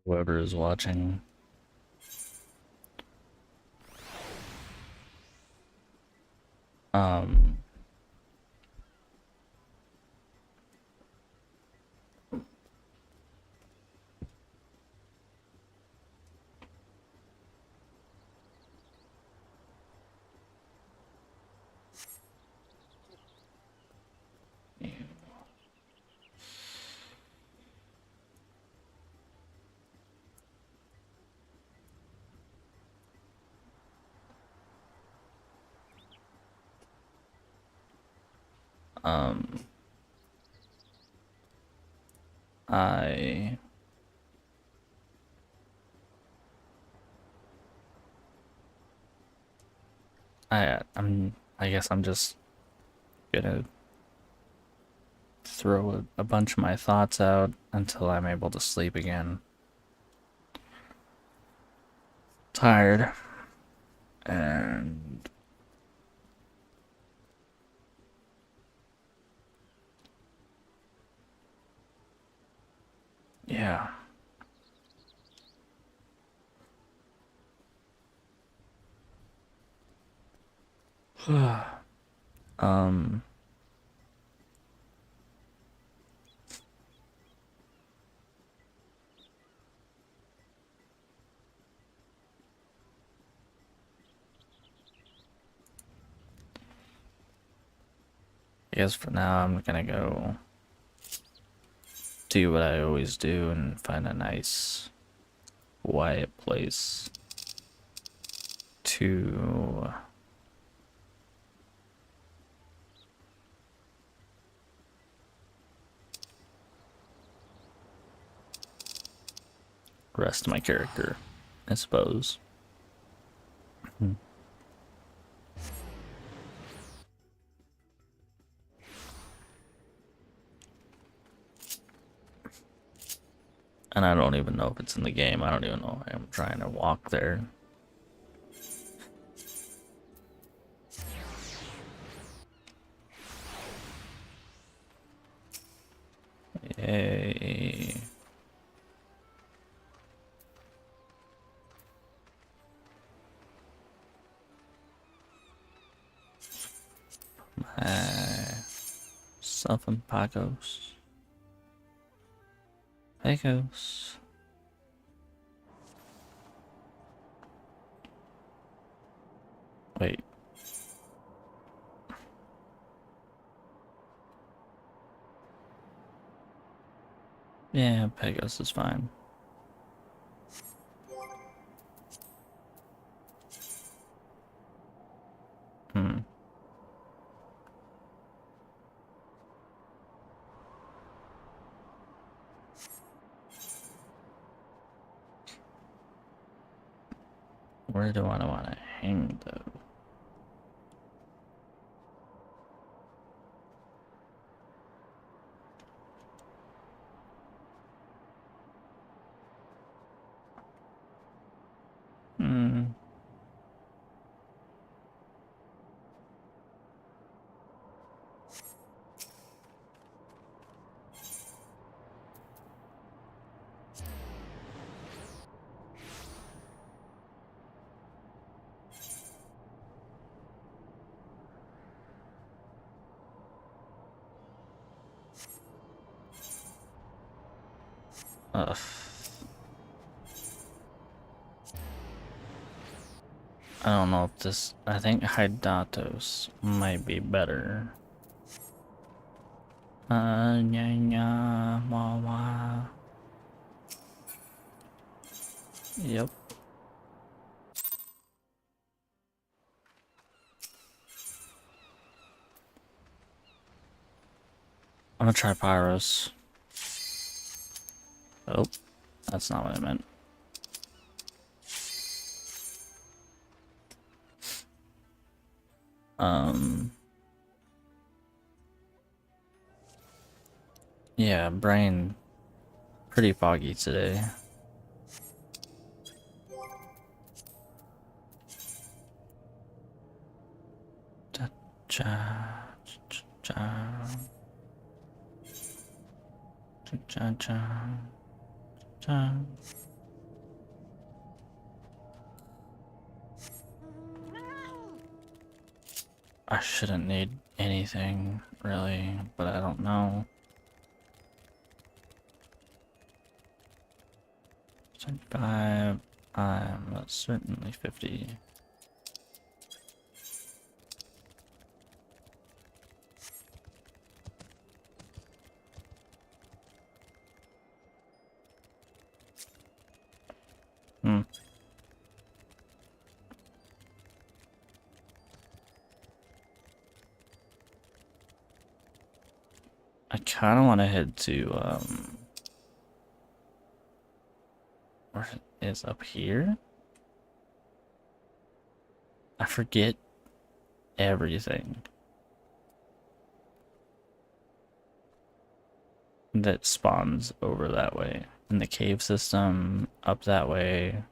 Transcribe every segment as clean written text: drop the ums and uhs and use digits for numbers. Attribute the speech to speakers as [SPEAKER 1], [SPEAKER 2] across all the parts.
[SPEAKER 1] Whoever is watching. Um, um, I, I guess I'm just gonna throw a bunch of my thoughts out until I'm able to sleep again. Tired, and yeah. um, I guess for now I'm gonna go do what I always do and find a nice, quiet place to rest my character, I suppose. And I don't even know if it's in the game. I don't even know. I'm trying to walk there. Yay. Myself and Pagos. Pagos. Wait. Yeah, Pagos is fine. Hmm. Where do I want to hang though? Hmm. Ugh. I don't know if this. I think Hydatos might be better. Yeah, wah, wah. Yep. I'm gonna try Pyros. Oh, that's not what I meant. Yeah, brain pretty foggy today. Cha cha cha cha cha cha cha. Time. I shouldn't need anything, really, but I don't know. 75, I'm certainly 50. Hmm. I kind of want to head to, where is up here? I forget everything that spawns over that way. In the cave system, up that way.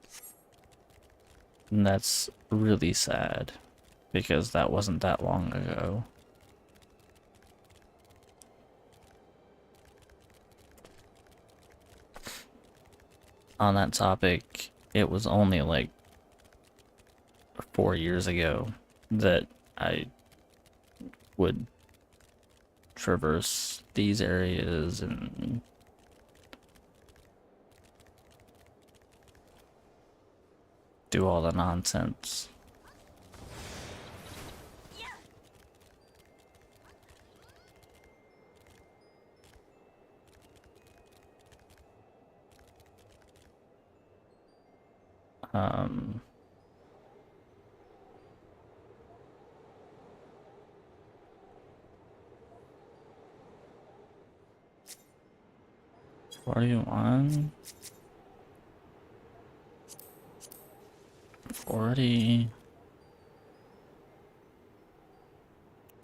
[SPEAKER 1] And that's really sad, because that wasn't that long ago. On that topic, it was only like 4 years ago that I would traverse these areas and do all the nonsense. Um, $41, 40.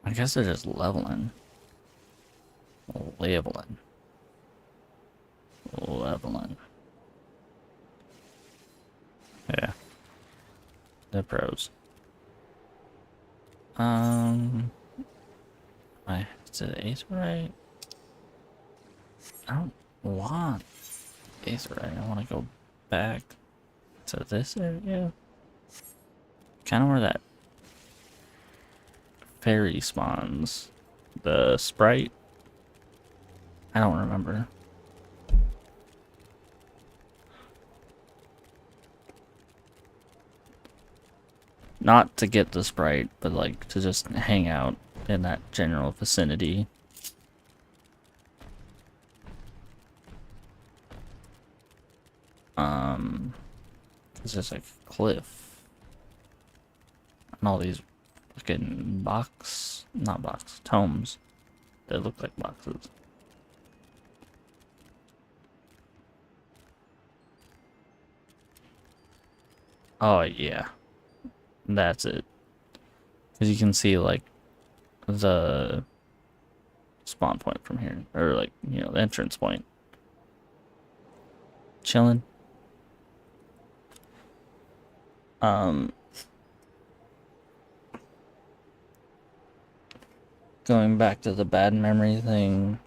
[SPEAKER 1] I guess they're just leveling. Leveling. Leveling. Yeah. They're pros. Is it Aetheryte? I don't want Aetheryte. I want to go back to this area. Kind of where that fairy spawns. The sprite? I don't remember. Not to get the sprite, but like to just hang out in that general vicinity. It's just like a cliff. And all these fucking tomes that look like boxes. Oh yeah, that's it. Because you can see like the spawn point from here, or like, you know, the entrance point. Chilling. Going back to the bad memory thing.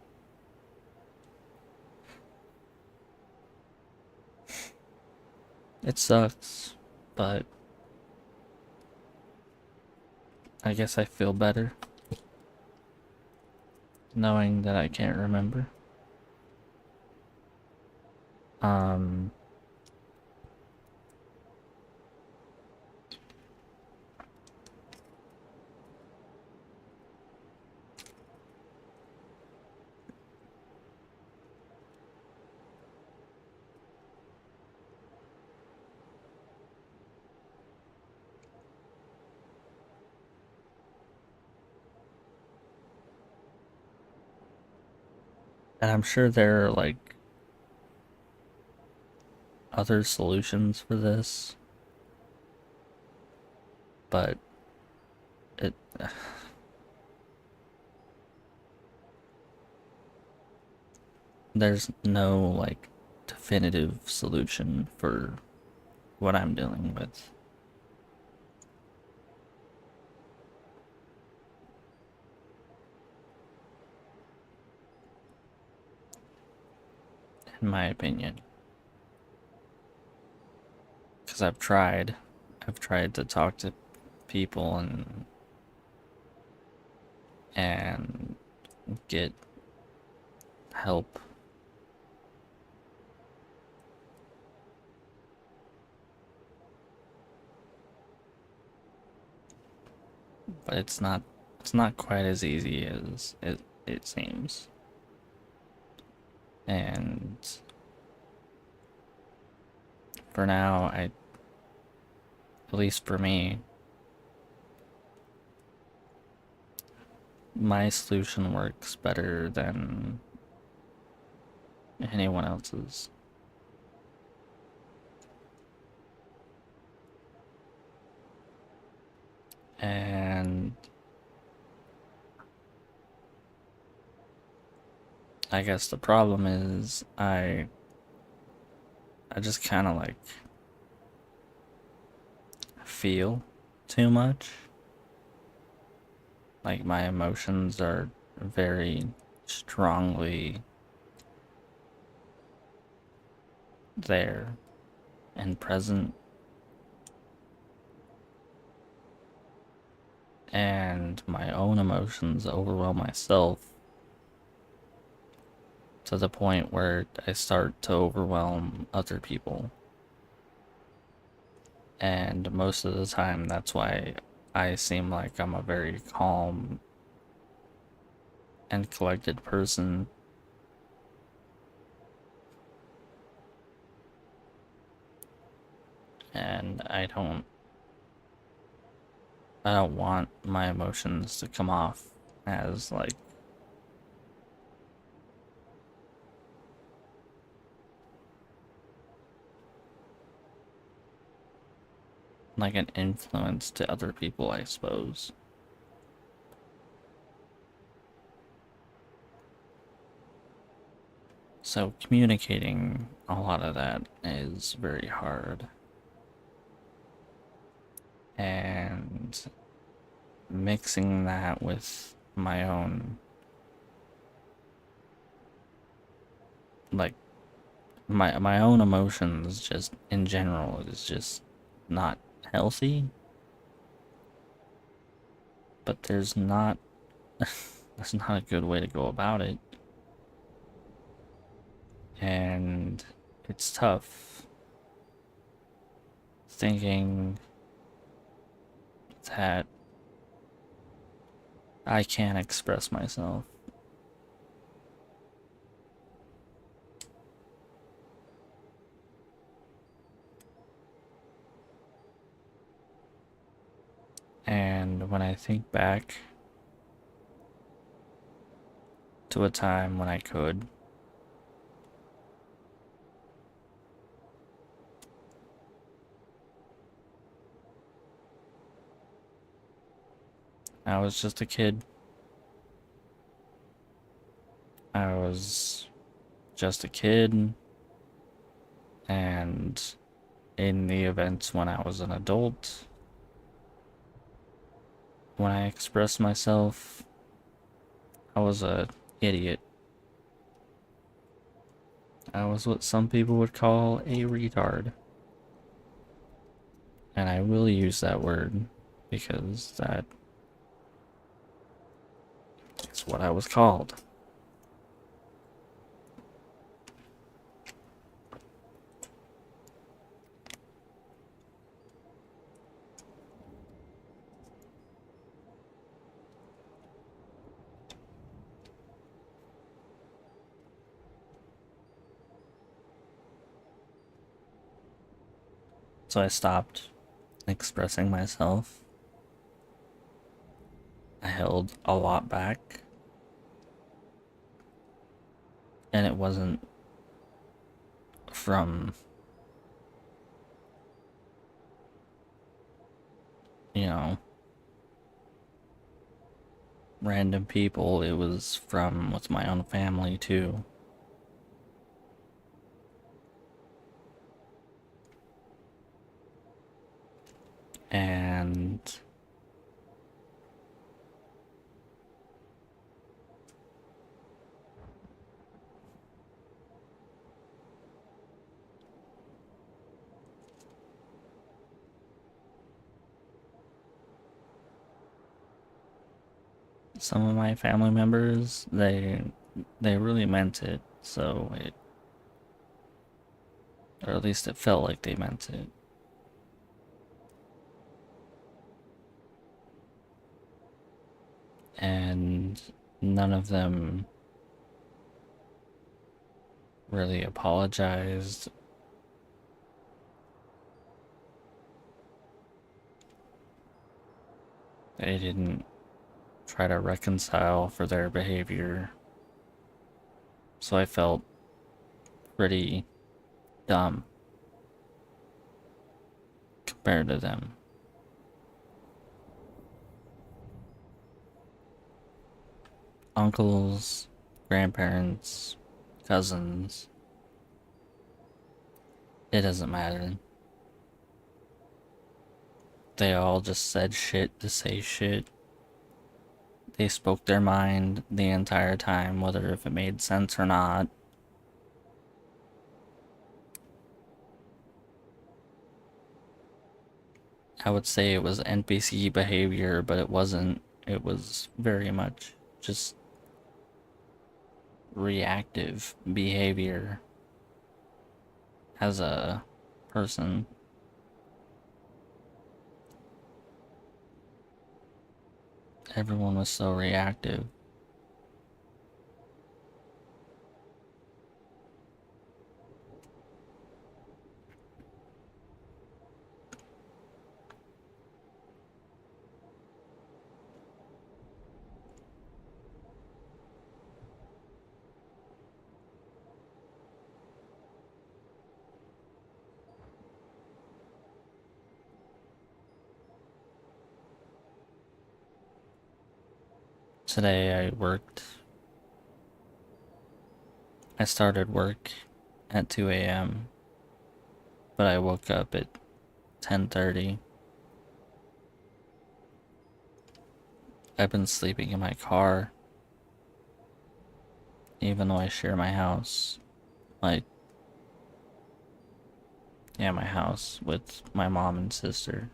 [SPEAKER 1] It sucks, but I guess I feel better knowing that I can't remember. And I'm sure there are like other solutions for this, but it there's no like definitive solution for what I'm dealing with. In my opinion. because I've tried to talk to people and get help. But it's not quite as easy as it seems. And for now, at least for me, my solution works better than anyone else's. And I guess the problem is I just kind of like feel too much. Like my emotions are very strongly there and present, and my own emotions overwhelm myself to the point where I start to overwhelm other people. And most of the time, that's why I seem like I'm a very calm and collected person. And I don't want my emotions to come off as like an influence to other people, I suppose. So communicating a lot of that is very hard. And mixing that with my own, like, my own emotions just in general is just not healthy. But there's not that's not a good way to go about it. And it's tough thinking that I can't express myself. And when I think back to a time when I could, I was just a kid. I was just a kid, and in the events when I was an adult, when I expressed myself, I was a idiot. I was what some people would call a retard. And I will use that word because that is what I was called. So I stopped expressing myself. I held a lot back. And it wasn't from, you know, random people. It was from with my own family too. And some of my family members, they really meant it, so it, or at least it felt like they meant it. And none of them really apologized. They didn't try to reconcile for their behavior. So I felt pretty dumb compared to them. Uncles, grandparents, cousins, it doesn't matter. They all just said shit to say shit. They spoke their mind the entire time, whether if it made sense or not. I would say it was NPC behavior, but it wasn't. It was very much just reactive behavior as a person. Everyone was so reactive. Today I started work at 2 a.m., but I woke up at 10:30. I've been sleeping in my car, even though I share my house. Like, yeah, my house with my mom and sister.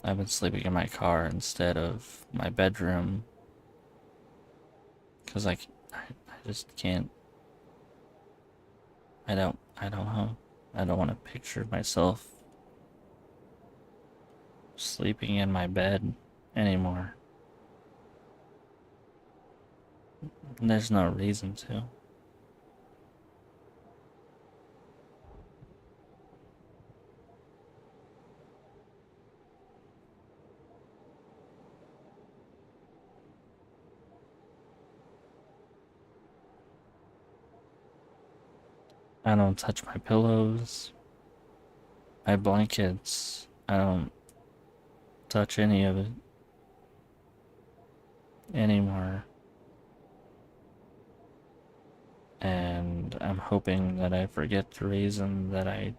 [SPEAKER 1] I've been sleeping in my car instead of my bedroom because I just can't. I don't know. I don't want to picture myself sleeping in my bed anymore. There's no reason to. I don't touch my pillows, my blankets. I don't touch any of it anymore. And I'm hoping that I forget the reason that I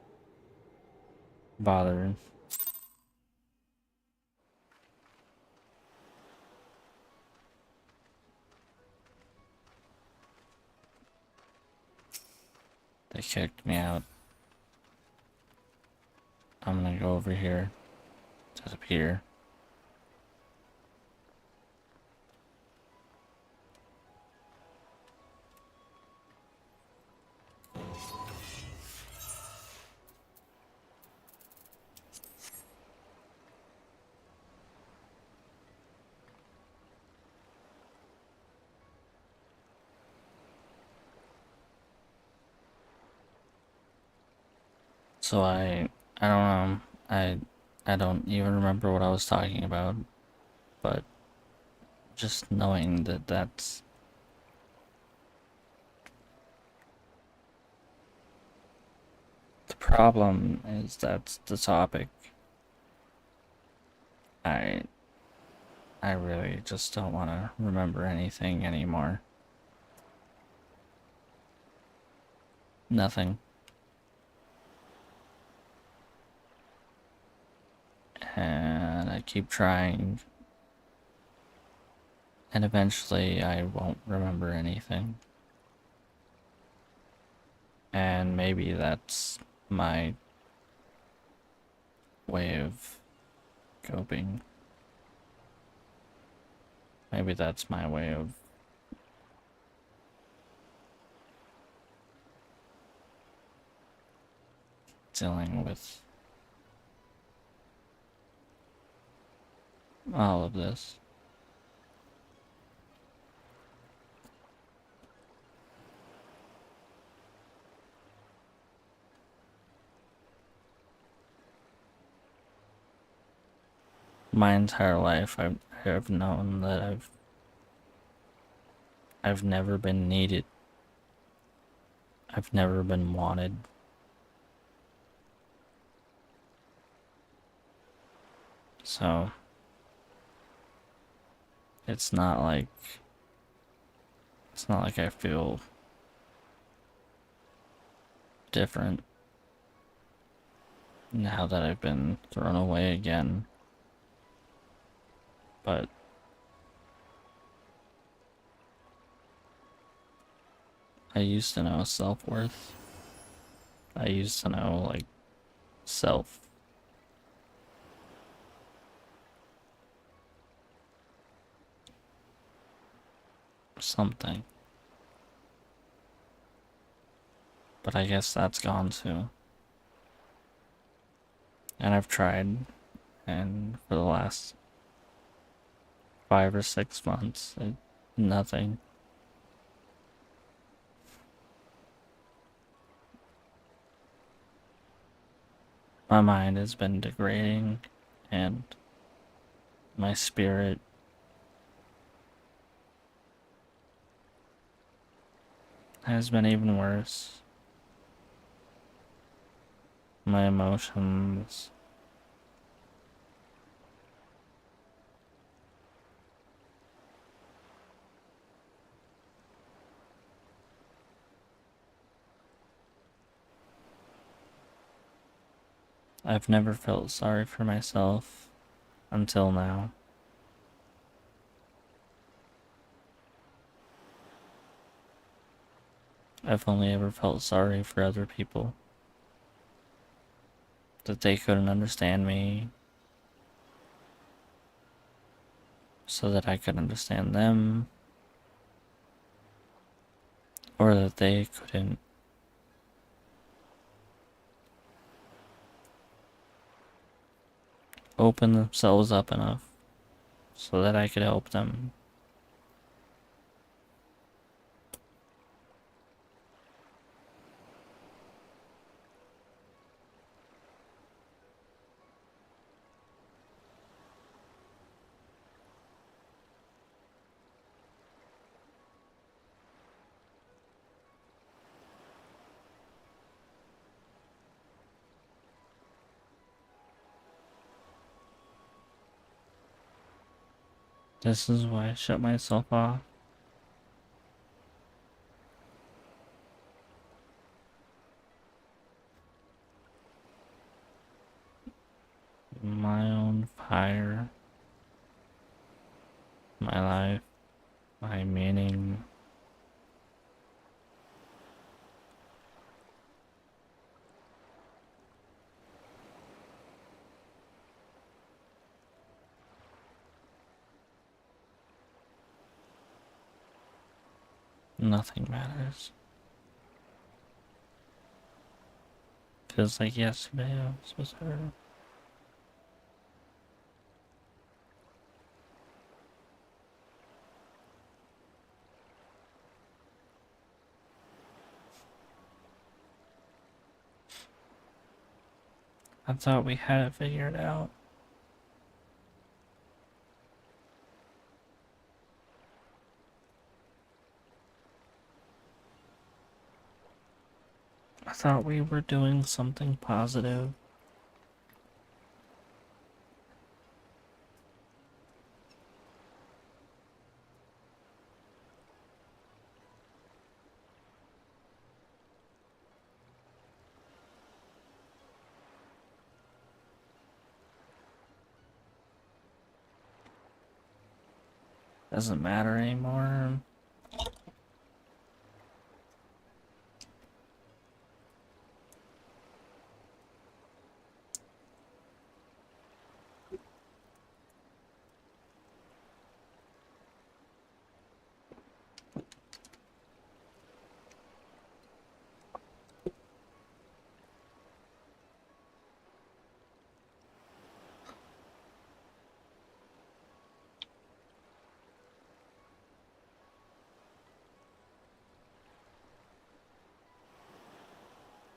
[SPEAKER 1] bothered. They kicked me out. I'm gonna go over here, disappear. So I don't know. I don't even remember what I was talking about, but just knowing that that's the problem is that's the topic. I I really just don't want to remember anything anymore. Nothing. And I keep trying. And eventually I won't remember anything. And maybe that's my way of coping. Maybe that's my way of dealing with all of this. My entire life, I've known that I've never been needed. I've never been wanted. So it's not like I feel different now that I've been thrown away again. But I used to know self-worth. I used to know, like, self. Something. But I guess that's gone too. And I've tried, and for the last 5 or 6 months, nothing. My mind has been degrading, and my spirit has been even worse. My emotions. I've never felt sorry for myself until now. I've only ever felt sorry for other people. That they couldn't understand me, so that I could understand them, or that they couldn't open themselves up enough so that I could help them. This is why I shut myself off. My own fire, my life, my meaning. Nothing matters. Feels like yesterday I was with her. I thought we had it figured out. I thought we were doing something positive. Doesn't matter anymore.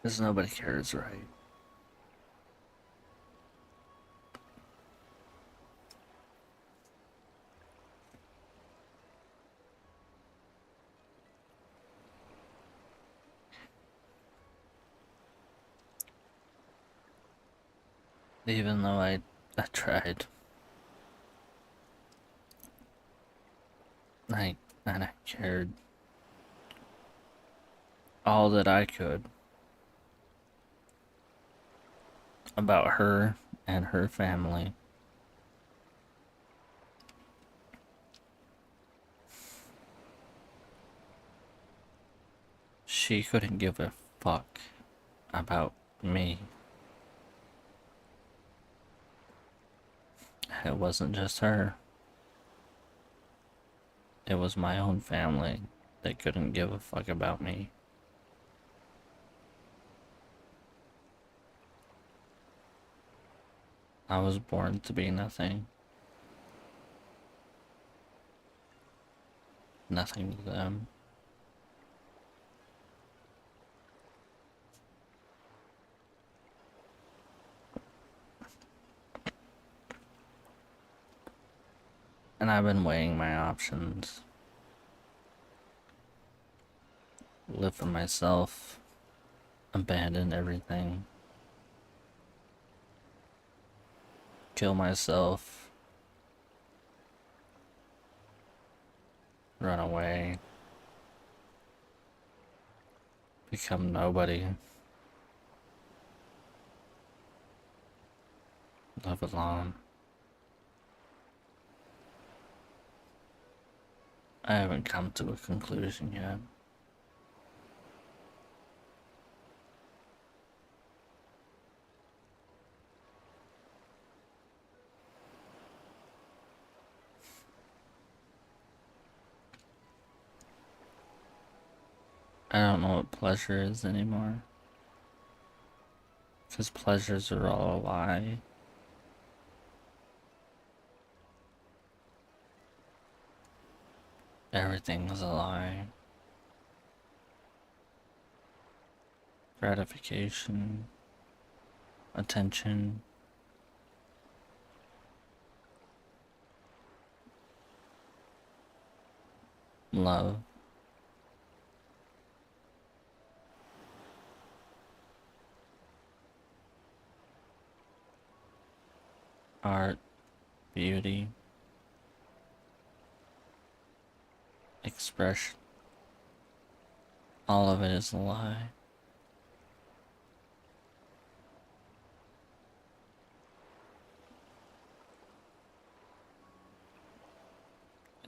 [SPEAKER 1] Because nobody cares, right? Even though I tried. And I cared all that I could about her and her family. She couldn't give a fuck about me. It wasn't just her. It was my own family that couldn't give a fuck about me. I was born to be nothing. Nothing to them. And I've been weighing my options. Live for myself. Abandon everything. Kill myself. Run away. Become nobody. Live alone. I haven't come to a conclusion yet. I don't know what pleasure is anymore. Because pleasures are all a lie. Everything's a lie. Gratification, attention, love, art, beauty, expression. All of it is a lie.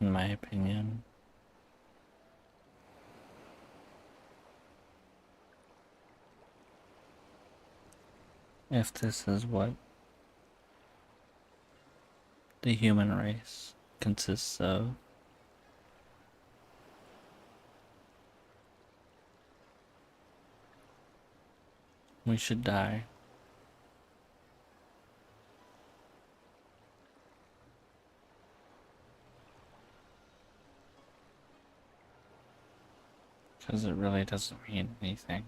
[SPEAKER 1] In my opinion. If this is what the human race consists of, we should die. Because it really doesn't mean anything.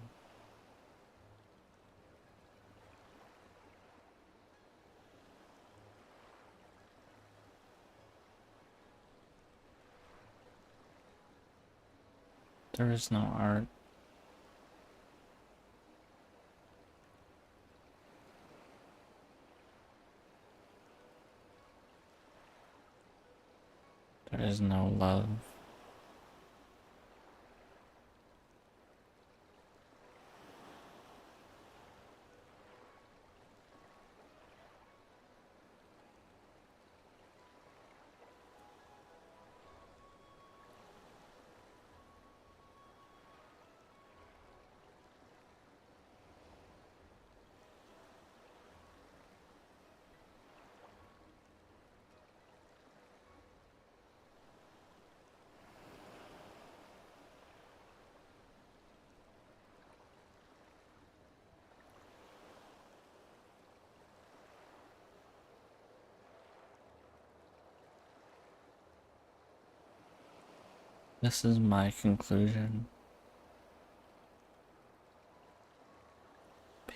[SPEAKER 1] There is no art. There is no love. This is my conclusion.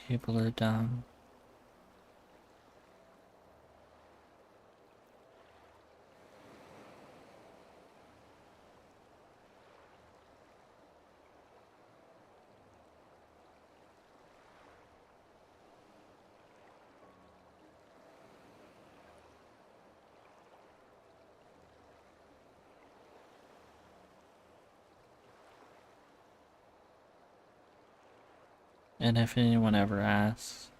[SPEAKER 1] People are dumb. And if anyone ever asks,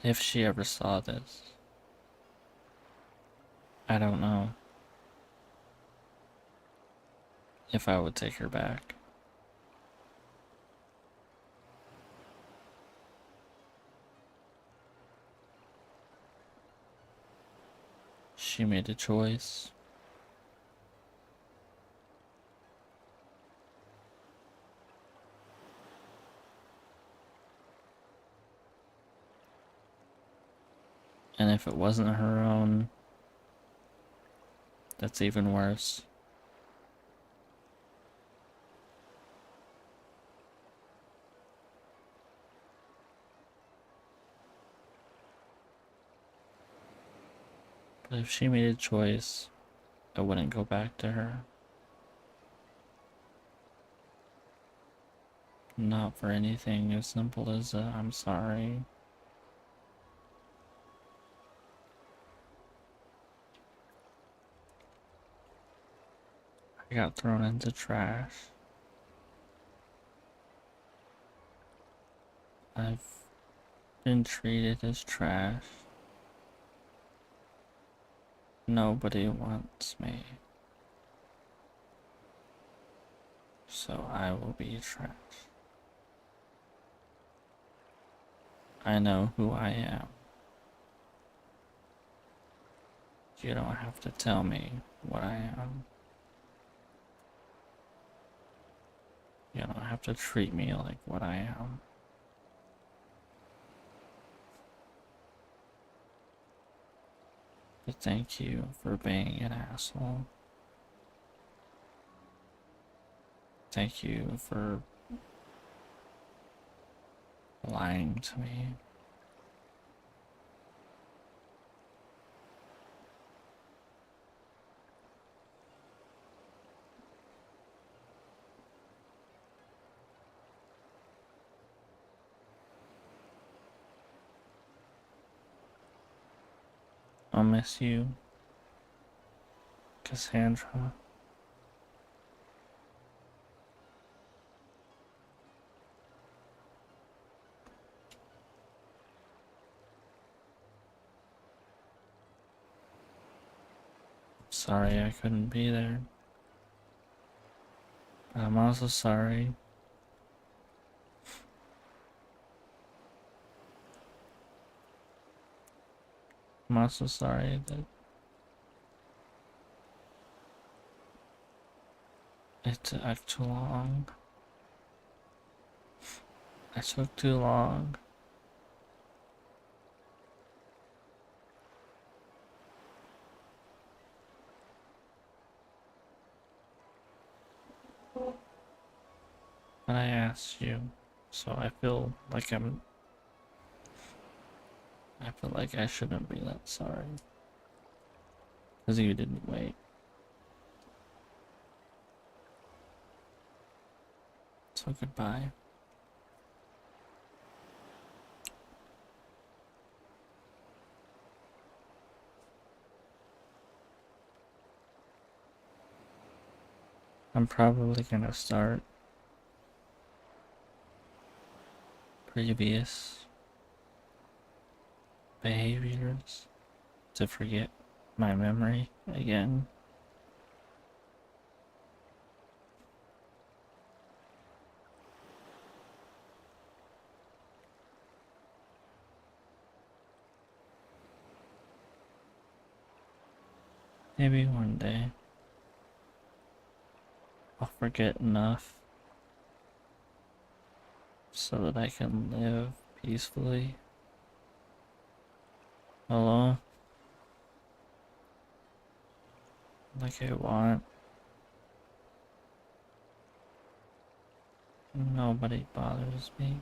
[SPEAKER 1] if she ever saw this, I don't know if I would take her back. She made a choice. And if it wasn't her own, that's even worse. But if she made a choice, I wouldn't go back to her. Not for anything as simple as I'm sorry. I got thrown into trash. I've been treated as trash. Nobody wants me. So I will be trash. I know who I am. You don't have to tell me what I am. You don't have to treat me like what I am. But thank you for being an asshole. Thank you for lying to me. I'll miss you, Cassandra. Sorry I couldn't be there. But I'm also sorry that it took too long. I took too long. But I asked you, so I feel like I shouldn't be that sorry. Because you didn't wait. So goodbye. I'm probably gonna start previous behaviors to forget my memory again. Maybe one day I'll forget enough so that I can live peacefully alone like I want. Nobody bothers me.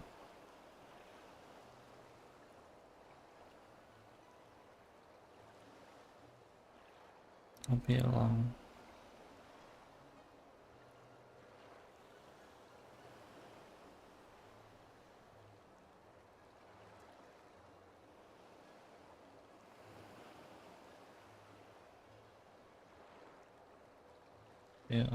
[SPEAKER 1] I'll be alone. Yeah.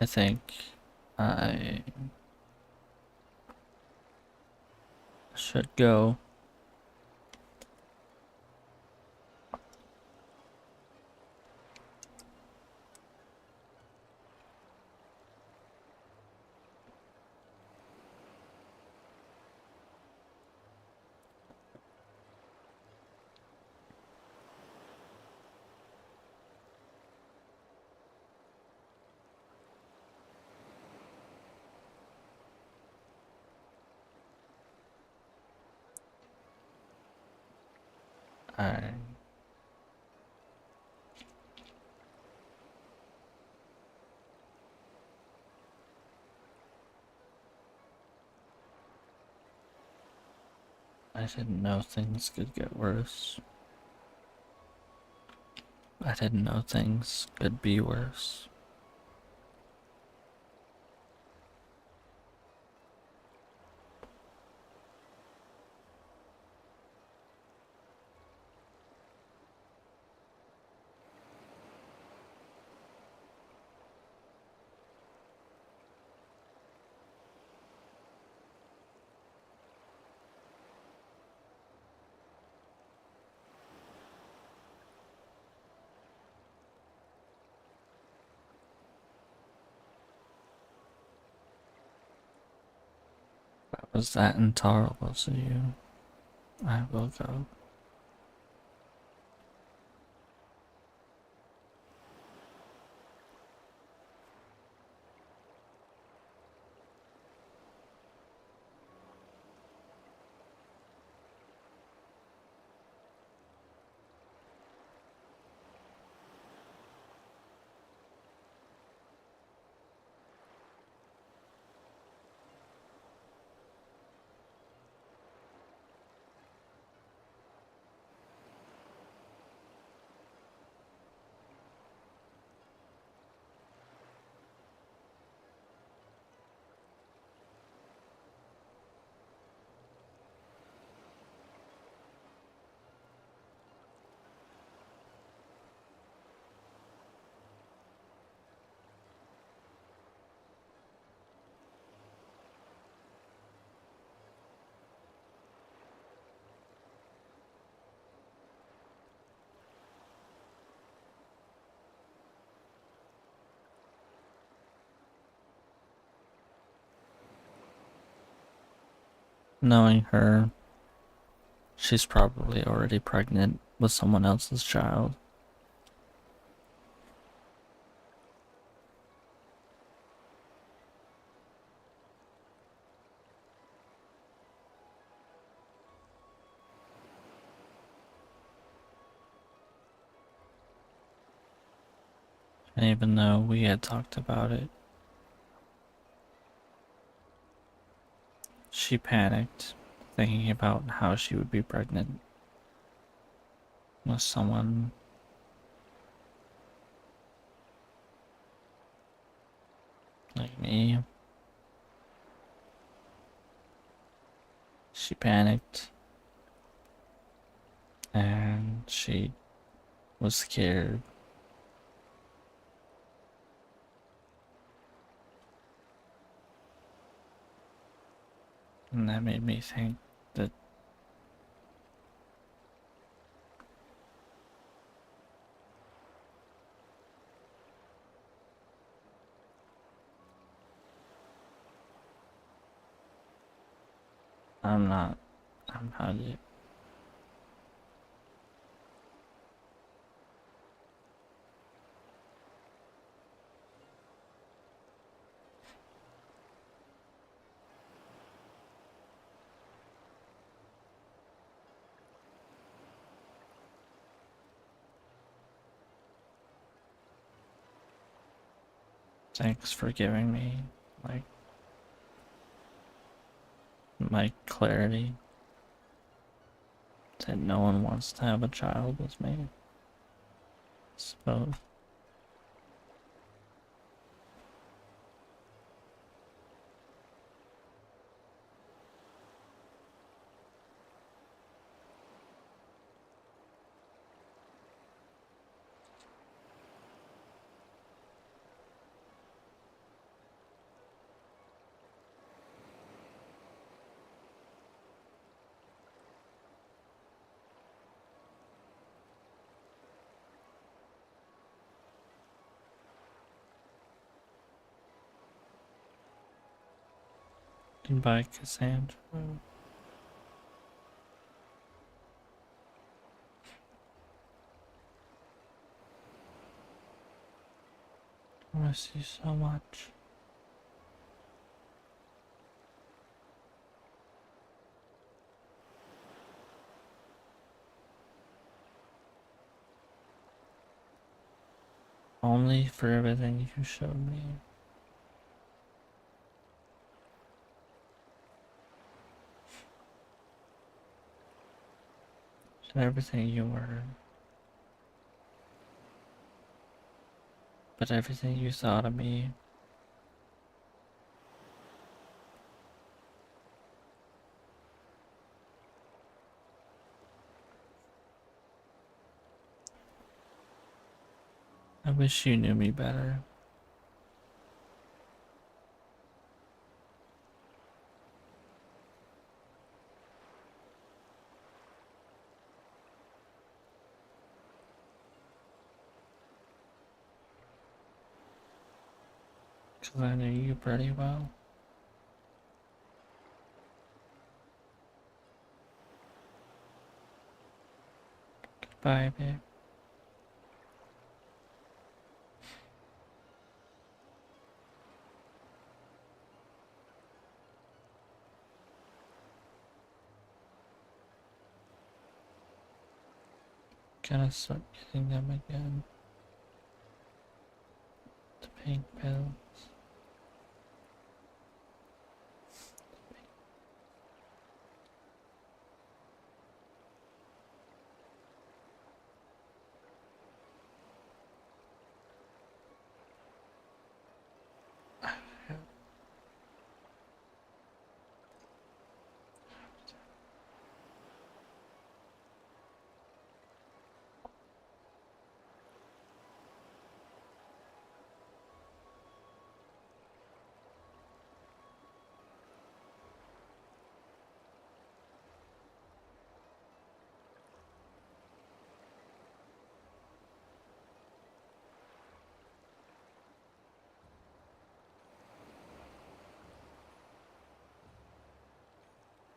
[SPEAKER 1] I think I should go. I I didn't know things could get worse. I didn't know things could be worse. Was that intolerable to you? I will go. Knowing her, she's probably already pregnant with someone else's child. And even though we had talked about it, she panicked, thinking about how she would be pregnant with someone like me. She panicked and she was scared. And that made me think that I'm not, I'm not it. Thanks for giving me, like, my clarity that no one wants to have a child with me. So, goodbye, Cassandra. I miss you so much. Only for everything you showed me. And everything you were. But everything you thought of me. I wish you knew me better. Because I knew you pretty well. Goodbye, babe. Gotta start getting them again. The pink pills.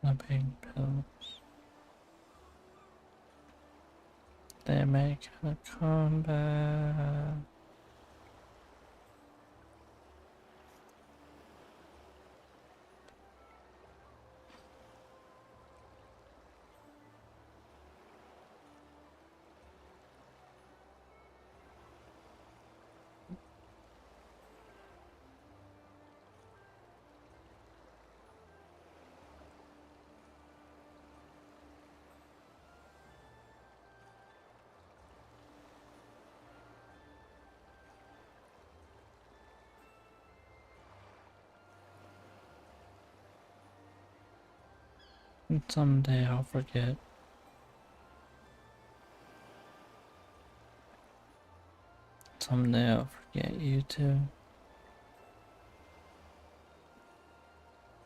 [SPEAKER 1] The pink pills. They make a comeback. And someday I'll forget. Someday I'll forget you too.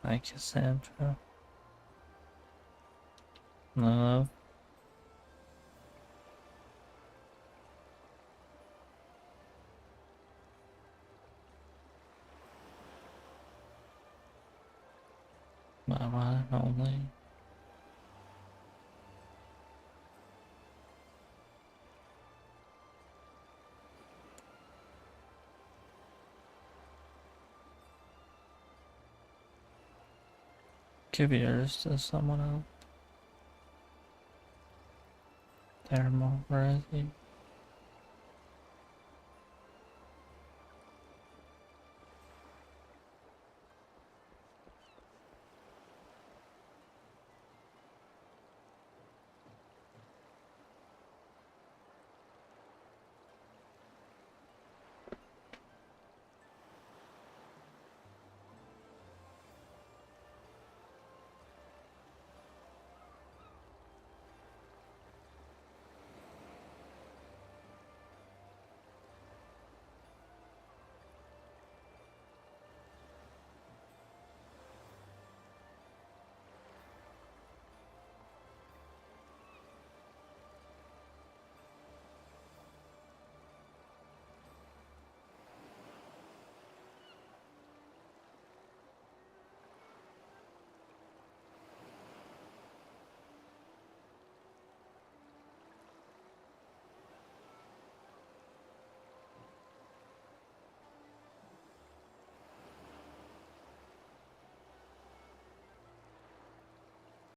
[SPEAKER 1] Like Cassandra. Love. My one and only. Give yours to someone else. They're more worthy.